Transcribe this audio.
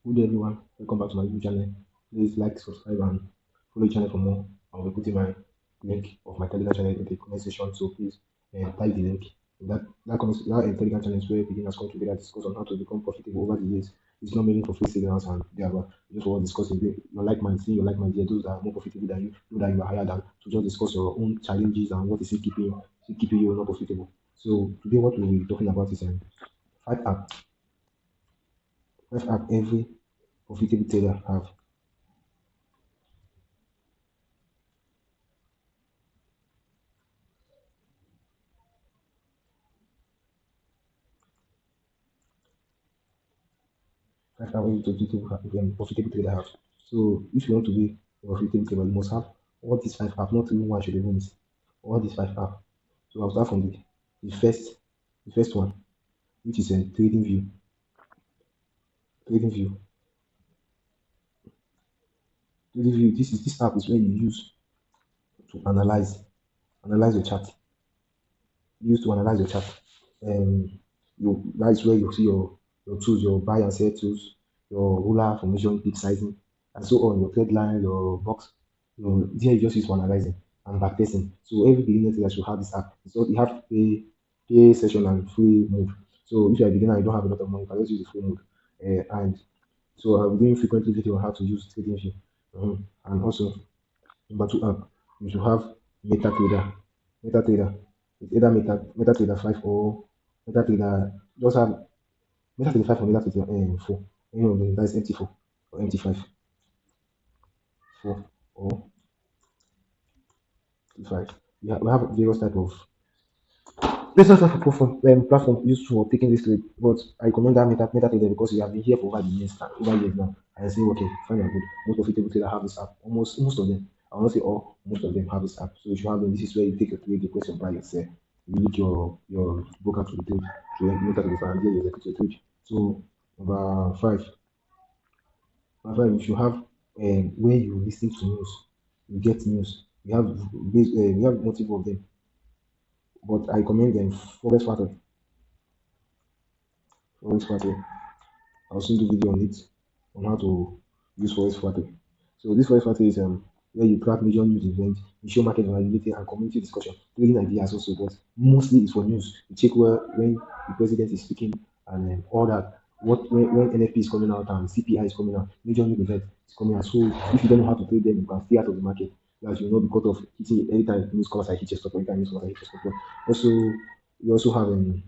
Good day everyone, welcome back to my YouTube channel. Please like, subscribe, and follow the channel for more. I will be putting my link of my Telegram channel in the comment section, so please type the link. That Telegram channel is where beginners come together discuss on how to become profitable over the years. It's not mainly for free signals and they are just for discussing your like mind, seeing your like mind here, those that are more profitable than you, those that you are higher than, to just discuss your own challenges and what is it keeping you not profitable. So today what we'll be talking about is five app, five app every profitable trader have. That's how you profitable trader have. So if you want to be a profitable trader, you must have all these five apps, not even one should even miss. All these five apps. So I'll start from the first the first one, which is a trading view. Trading view. Trading view. This app is where you use to analyze your chart. Use to analyze your chart. Um that's where you see your tools, your buy and sell tools, your ruler for measuring peak sizing, and so on, your trend line, your box. There you just use for analyzing and backtesting. So every beginner trader should have this app. So you have pay session and free mode. So if you're a beginner, you don't have a lot of money, you can just use the free mode. And so I'll be doing frequently video on how to use TradingView. And also number two app, you should have MetaTrader. MetaTrader. It's either MetaTrader 5 or MetaTrader. Just have MetaTrader 5 or MetaTrader 4. Any of them, that is MT4 or MT5. 4 or T5. We have various type of platform used for taking this trade, but I recommend that MetaTrader because you have been here for over years now. And say, okay, fine and good. Most profitable traders have this app. Almost most of them. I will not say all. Most of them have this app. So you should have them. This is where you take your trade, you place your buy, and sell. You link your broker to the trade to enter to the fund, and there you execute your trade. So number five, you should have where you listen to news. You get news. We have multiple of them, but I recommend them. Forex Factory. I'll soon do video on it on how to use Forex Factory. So this Forex Factory is where you track major news events, you show market availability and community discussion, trading ideas also, but mostly it's for news. You check where when the president is speaking and all that. When NFP is coming out and CPI is coming out, major news event is coming out. So if you don't know how to trade them, you can stay out of the market. As you know, because of hitting anytime news comes, I hit your stop, anytime news comes, I hit your stop. Also, you also have um,